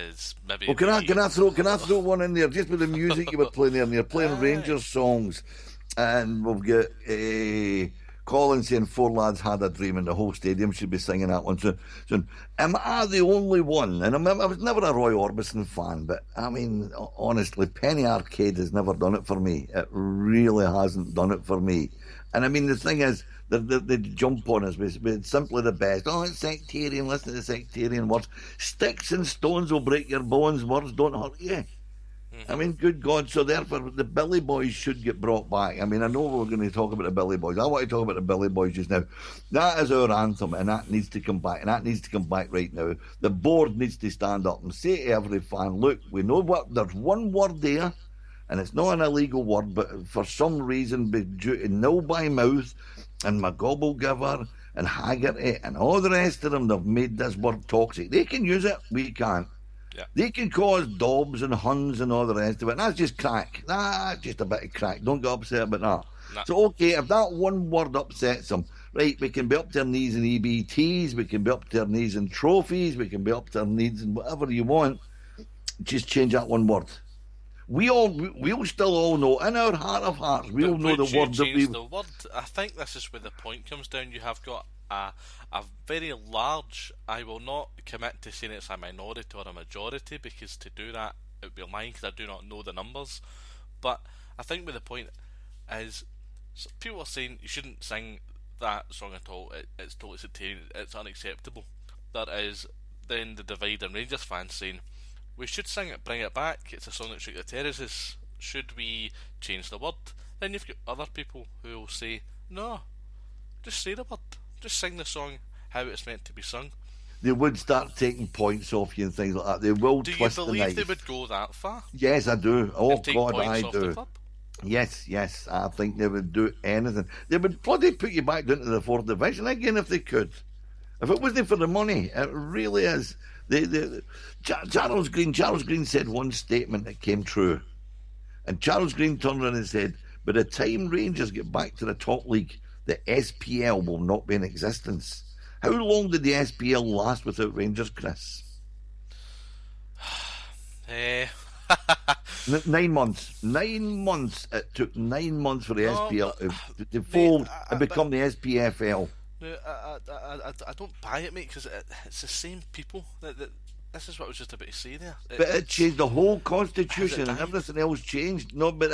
is maybe. Well, can I throw one in there just with the music you were playing there? And you're playing Rangers songs, and we've got Colin saying 4 lads had a dream, and the whole stadium should be singing that one. So am I the only one? And I was never a Roy Orbison fan, but I mean, honestly, Penny Arcade has never done it for me. It really hasn't done it for me. And I mean, the thing is, they jump on us with simply the best. Oh, it's sectarian, listen to the sectarian words. Sticks and stones will break your bones, words don't hurt you. I mean, good God, so therefore the Billy Boys should get brought back. I mean, I know we're going to talk about the Billy Boys. I want to talk about the Billy Boys just now. That is our anthem, and that needs to come back, and that needs to come back right now. The board needs to stand up and say to every fan, look, we know what, there's one word there, and it's not an illegal word, but for some reason, due to nil by mouth, and McGobblegiver and Haggerty and all the rest of them, they've made this word toxic. They can use it, we can't. Yeah. They can cause daubs and huns and all the rest of it. And that's just crack. That's just a bit of crack. Don't get upset about that. No. So, okay, if that one word upsets them, right, we can be up to our knees in EBTs, we can be up to our knees in trophies, we can be up to our knees in whatever you want. Just change that one word. We'll still all know, in our heart of hearts, we'll know the word that we... the word? I think this is where the point comes down. You have got a very large... I will not commit to saying it's a minority or a majority, because to do that, it would be lying, because I do not know the numbers. But I think where the point is, people are saying you shouldn't sing that song at all. It's totally sectarian. It's unacceptable. There is then the divide and Rangers fans saying, we should sing it, bring it back. It's a song that shook the terraces. Should we change the word? Then you've got other people who will say, no, just say the word. Just sing the song how it's meant to be sung. They would start taking points off you and things like that. They will twist the knife. Do you believe they would go that far? Yes, I do. Oh, God, I do. The yes, I think they would do anything. They would bloody put you back down to the 4th division again if they could. If it wasn't for the money, it really is. Charles Green said one statement that came true. And Charles Green turned around and said, by the time Rangers get back to the top league, the SPL will not be in existence. How long did the SPL last without Rangers, Chris? 9 months. 9 months. It took 9 months for the SPL to fold and become the SPFL. No, I don't buy it, mate, because it's the same people. This is what I was just about to say there. But it changed the whole constitution and everything else changed. No, but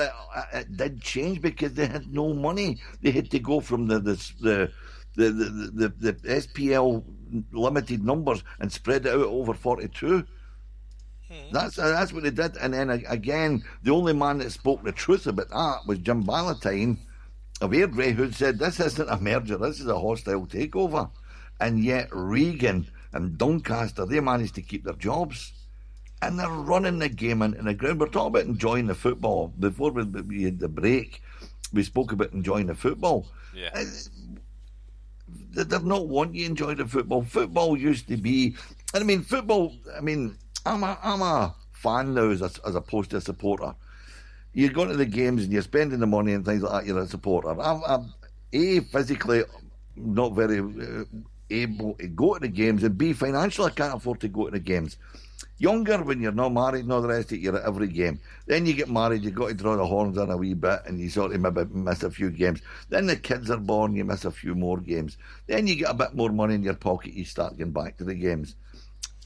it did change because they had no money. They had to go from the SPL limited numbers and spread it out over 42. That's what they did. And then again, the only man that spoke the truth about that was Jim Ballantyne of Airdrie, who said this isn't a merger, this is a hostile takeover. And yet Regan and Doncaster, they managed to keep their jobs. And they're running the game into the ground. We're talking about enjoying the football. Before we had the break, we spoke about enjoying the football. Yeah. They're not wanting you to enjoy the football. Football used to be... And I mean, football... I mean, I'm a fan now as opposed to a supporter. You're going to the games and you're spending the money and things like that, you're a supporter. I'm physically not very able to go to the games, and B, financially I can't afford to go to the games. Younger, when you're not married and all the rest of it, you're at every game. Then you get married, you've got to draw the horns in a wee bit, and you sort of maybe miss a few games. Then the kids are born, you miss a few more games. Then you get a bit more money in your pocket, you start getting back to the games.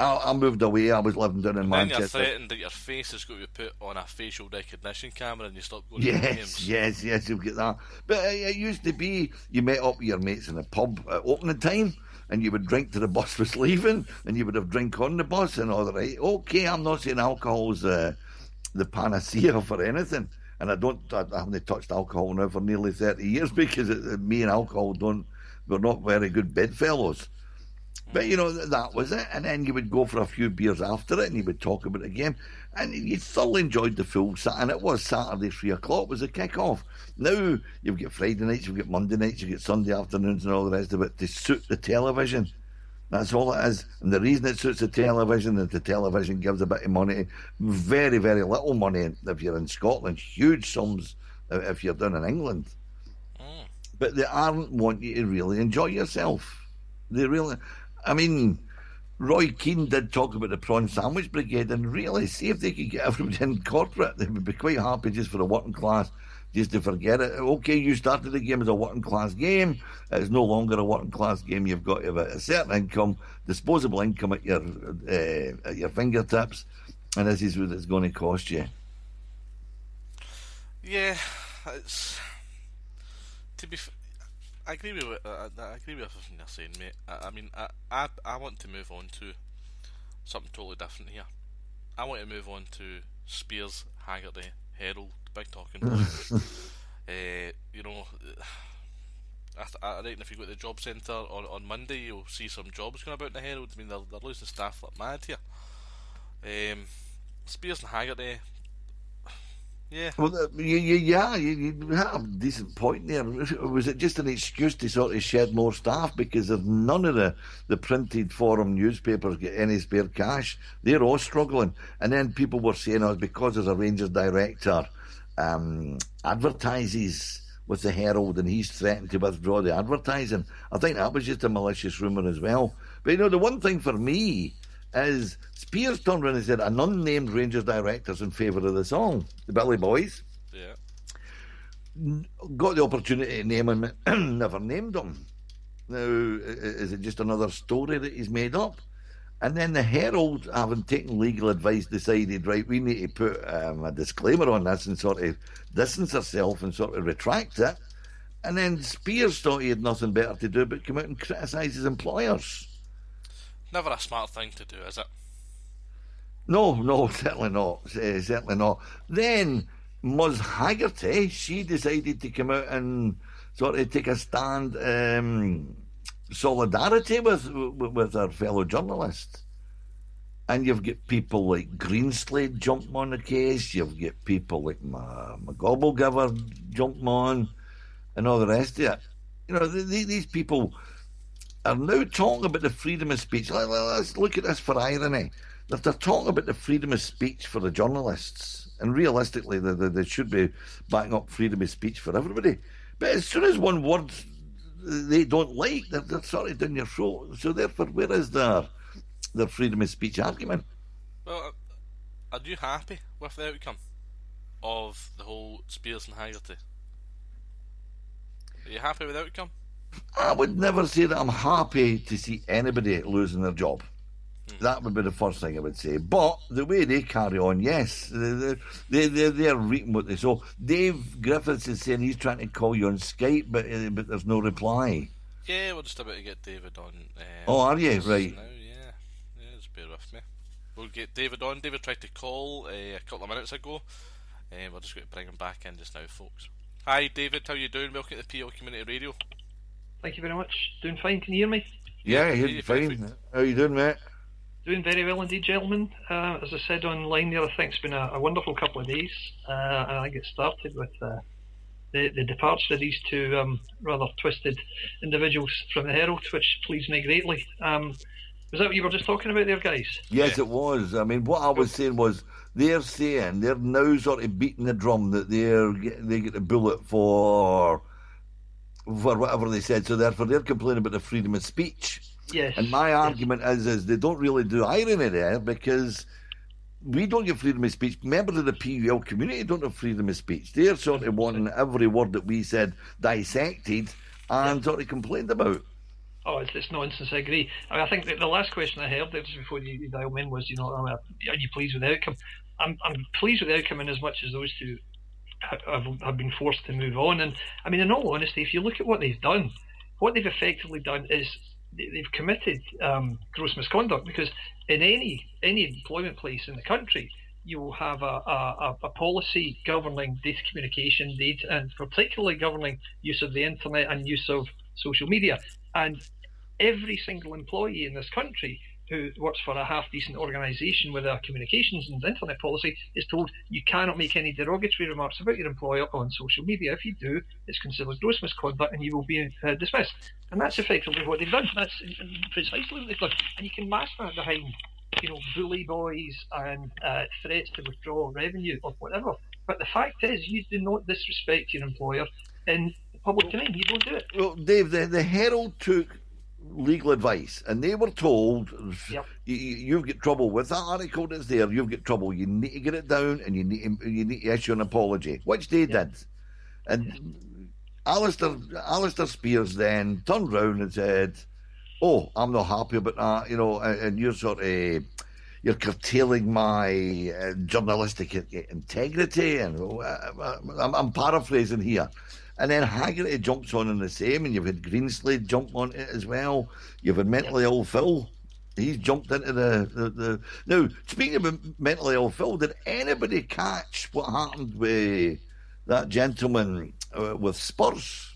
I moved away, I was living down in Manchester. Then you're threatened that your face is going to be put on a facial recognition camera and you stop going to the games. Yes, you'll get that. But it used to be, you met up with your mates in a pub at opening time, and you would drink till the bus was leaving, and you would have drink on the bus and all that. Right? Okay, I'm not saying alcohol's the panacea for anything, and I haven't touched alcohol now for nearly 30 years because me and alcohol we're not very good bedfellows. But, you know, that was it. And then you would go for a few beers after it and you would talk about the game. And you thoroughly enjoyed the full Saturday. And it was Saturday, 3 o'clock was the kick-off. Now you've got Friday nights, you've got Monday nights, you've got Sunday afternoons and all the rest of it to suit the television. That's all it is. And the reason it suits the television is the television gives a bit of money. Very, very little money if you're in Scotland. Huge sums if you're down in England. But they aren't wanting you to really enjoy yourself. They really... I mean, Roy Keane did talk about the Prawn Sandwich Brigade, and really, see if they could get everybody in corporate, they would be quite happy just for the working class, just to forget it. Okay, you started the game as a working class game. It's no longer a working class game. You've got to have a certain income, disposable income at your fingertips, and this is what it's going to cost you. Yeah, it's to be. I agree with I agree with everything you're saying, mate. I mean, I want to move on to something totally different here. I want to move on to Spears, Haggerty, Herald, big talking points. You know, I reckon if you go to the job centre on Monday, you'll see some jobs going about in the Herald. I mean, they're losing staff like mad here. Spears and Haggerty. Yeah. Well, you have a decent point there. Was it just an excuse to sort of shed more staff because of none of the printed forum newspapers get any spare cash? They're all struggling. And then people were saying, oh, because there's a Rangers director advertises with the Herald and he's threatened to withdraw the advertising. I think that was just a malicious rumour as well. But, you know, the one thing for me is Spears turned around and said an unnamed Rangers director's in favour of the song, the Billy Boys. Yeah. Got the opportunity to name him, never named him. Now, is it just another story that he's made up? And then the Herald, having taken legal advice, decided, right, we need to put a disclaimer on this and sort of distance ourselves and sort of retract it. And then Spears thought he had nothing better to do but come out and criticise his employers. Never a smart thing to do, is it? No, certainly not. Certainly not. Then Muzz Haggerty, she decided to come out and sort of take a stand, solidarity with her fellow journalists. And you've got people like Greenslade jumping on the case. You've got people like McGobblegiver jumping on, and all the rest of it. You know, these people are now talking about the freedom of speech. Let's look at this for irony. They're talking about the freedom of speech for the journalists, and realistically, they should be backing up freedom of speech for everybody. But as soon as one word they don't like, they're sort of down your throat. So therefore, where is their freedom of speech argument? Well, are you happy with the outcome of the whole Spears and Haggerty? Are you happy with the outcome? I would never say that I'm happy to see anybody losing their job. That would be the first thing I would say. But the way they carry on, yes, they're reaping what they sow. Dave Griffiths is saying he's trying to call you on Skype, but there's no reply. Yeah, we're just about to get David on. Oh, are you? Right. Now, yeah, just bear with me. We'll get David on. David tried to call a couple of minutes ago. We're just going to bring him back in just now, folks. Hi, David. How you doing? Welcome to PL Community Radio. Thank you very much. Doing fine. Can you hear me? Yeah, you're fine. How you doing, mate? Doing very well indeed, gentlemen. As I said online there, I think it's been a wonderful couple of days. And I get started with the departure of these two rather twisted individuals from the Herald, which pleased me greatly. Was that what you were just talking about there, guys? Yes, it was. I mean, what I was saying was they're now sort of beating the drum that they get a bullet for whatever they said. So therefore, they're complaining about the freedom of speech. Yes. And my argument is they don't really do irony there because we don't get freedom of speech. Members of the PUL community don't have freedom of speech. They're sort of wanting every word that we said dissected and sort of complained about. Oh, it's nonsense. I agree. I mean, I think that the last question I heard just before you dialed in was, are you pleased with the outcome? I'm pleased with the outcome in as much as those two have been forced to move on. And I mean, in all honesty, if you look at what they've done, what they've effectively done is they've committed gross misconduct, because in any employment place in the country, you will have a policy governing data communication, and particularly governing use of the internet and use of social media. And every single employee in this country who works for a half-decent organisation with a communications and internet policy is told you cannot make any derogatory remarks about your employer on social media. If you do, it's considered gross misconduct and you will be dismissed. And that's effectively what they've done. That's precisely what they've done. And you can mask that behind, bully boys and threats to withdraw revenue or whatever. But the fact is, you do not disrespect your employer in the public domain. You don't do it. Well, Dave, the Herald took legal advice, and they were told, Yep. You've got trouble with that article that's there. You've got trouble. You need to get it down, and you need to issue an apology, which they did. And Alistair Spears then turned round and said, "Oh, I'm not happy about that, and you're curtailing my journalistic integrity," and I'm paraphrasing here. And then Haggerty jumps on in the same, and you've had Greenslade jump on it as well. You've had mentally ill Phil. He's jumped into the... Now, speaking of mentally ill Phil, did anybody catch what happened with that gentleman with Spurs?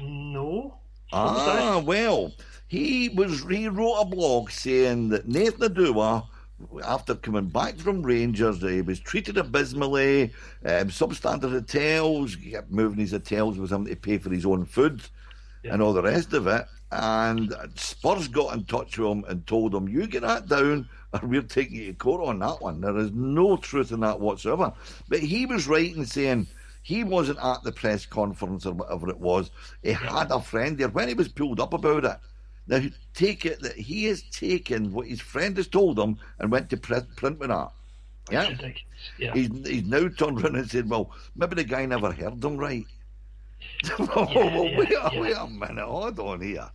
No. Well, he wrote a blog saying that Nathan Adua, after coming back from Rangers, he was treated abysmally, substandard hotels, he kept moving his hotels with him to pay for his own food and all the rest of it. And Spurs got in touch with him and told him, "You get that down or we're taking you to court on that one." There is no truth in that whatsoever. But he was writing saying he wasn't at the press conference or whatever it was. He had a friend there when he was pulled up about it. Now, take it that he has taken what his friend has told him and went to print with that. Yeah? Yeah. He's now turned around and said, "Well, maybe the guy never heard him right." Wait a minute, hold on here.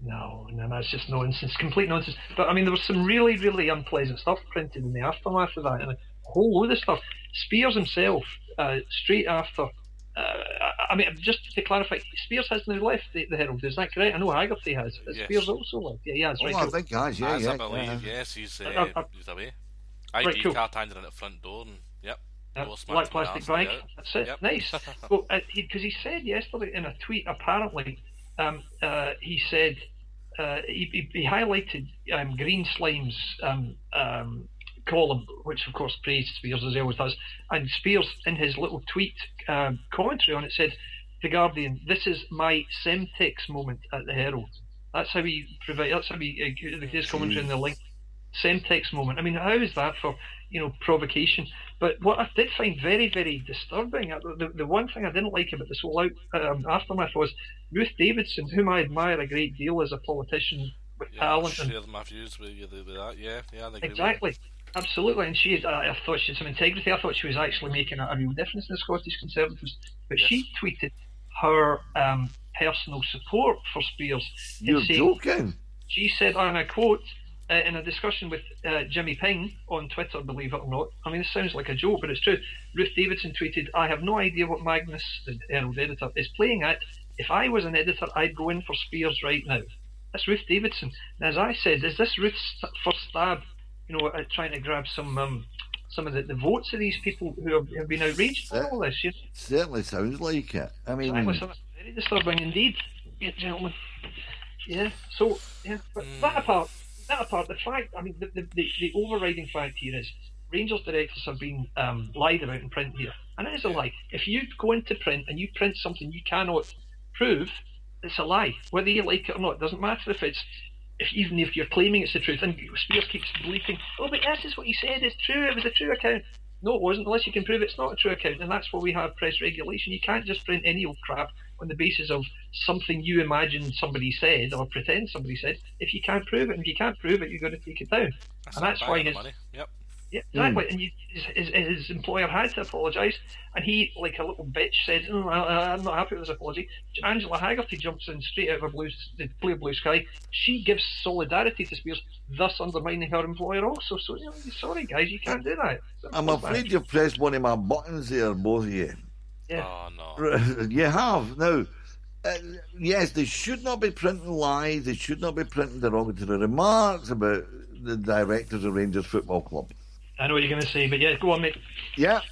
No, that's just nonsense, complete nonsense. But I mean, there was some really, really unpleasant stuff printed in the aftermath of that, and a whole load of stuff. Spears himself, straight after. I mean, just to clarify, Spears has now left the Herald. Is that correct? I know Haggerty has. Yes. Spears also left. Yeah, he has. Right, I think he has. Yeah, I believe. Yes, he's away. ID card handed in at the front door, and black plastic bag. That's it. Yep. Nice. Well, because he said yesterday in a tweet, apparently, he said he highlighted Green Slime's column, which of course praised Spears as he always does, and Spears in his little tweet commentary on it said, "The Guardian, this is my Semtex moment at the Herald." That's how he his commentary in the link. Semtex moment. I mean, how is that for provocation? But what I did find very, very disturbing, the one thing I didn't like about this whole aftermath was Ruth Davidson, whom I admire a great deal as a politician with talent. I share my views with that. Yeah, I agree. Exactly. Absolutely, and I thought she had some integrity. I thought she was actually making a real difference in the Scottish Conservatives. But she tweeted her personal support for Spears. You're joking. She said, and I quote, in a discussion with Jimmy Ping on Twitter, believe it or not. I mean, this sounds like a joke, but it's true. Ruth Davidson tweeted, "I have no idea what Magnus, the Herald editor, is playing at. If I was an editor, I'd go in for Spears right now." That's Ruth Davidson. And as I said, is this Ruth's first stab, trying to grab some of the votes of these people who have been outraged by all this? Certainly sounds like it. I mean, very disturbing indeed, gentlemen. Yeah. So, but that apart, the fact, I mean, the overriding fact here is Rangers directors have been lied about in print here, and it is a lie. If you go into print and you print something you cannot prove, it's a lie, whether you like it or not. It doesn't matter even if you're claiming it's the truth. And Spears keeps bleating, "Oh, but this is what he said, it's true, it was a true account." No, it wasn't, unless you can prove it's not a true account, and that's why we have press regulation. You can't just print any old crap on the basis of something you imagine somebody said or pretend somebody said, if you can't prove it. And if you can't prove it, you've got to take it down. That's why his money. Yep. Yeah, exactly. And his employer had to apologise, and he, like a little bitch, said, "I'm not happy with this apology." Angela Haggerty jumps in straight out of the clear blue sky. She gives solidarity to Spears, thus undermining her employer also. So, sorry guys, you can't do that. I'm afraid you've pressed one of my buttons there, both of you. Yeah. Oh, no. You have. Now, yes, they should not be printing lies. They should not be printing derogatory remarks about the directors of Rangers Football Club. I know what you're going to say, but yeah, go on, mate. Yeah.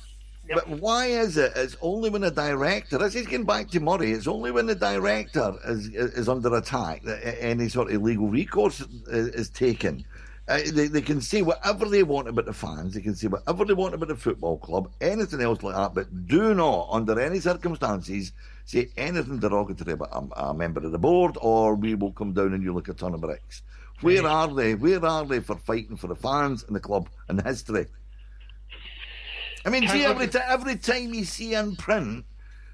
Yep. But why is it? It's only when a director, as he's getting back to Murray, it's only when the director is under attack that any sort of legal recourse is taken. They can say whatever they want about the fans, they can say whatever they want about the football club, anything else like that, but do not, under any circumstances, say anything derogatory about a member of the board, or we will come down and you look a ton of bricks. Where are they? Where are they for fighting for the fans and the club and the history? I mean, see, every time you see in print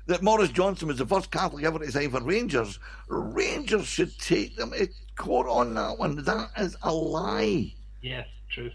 that Maurice Johnson was the first Catholic ever to sign for Rangers. Rangers should take them to court on that one. That is a lie. Yeah, true.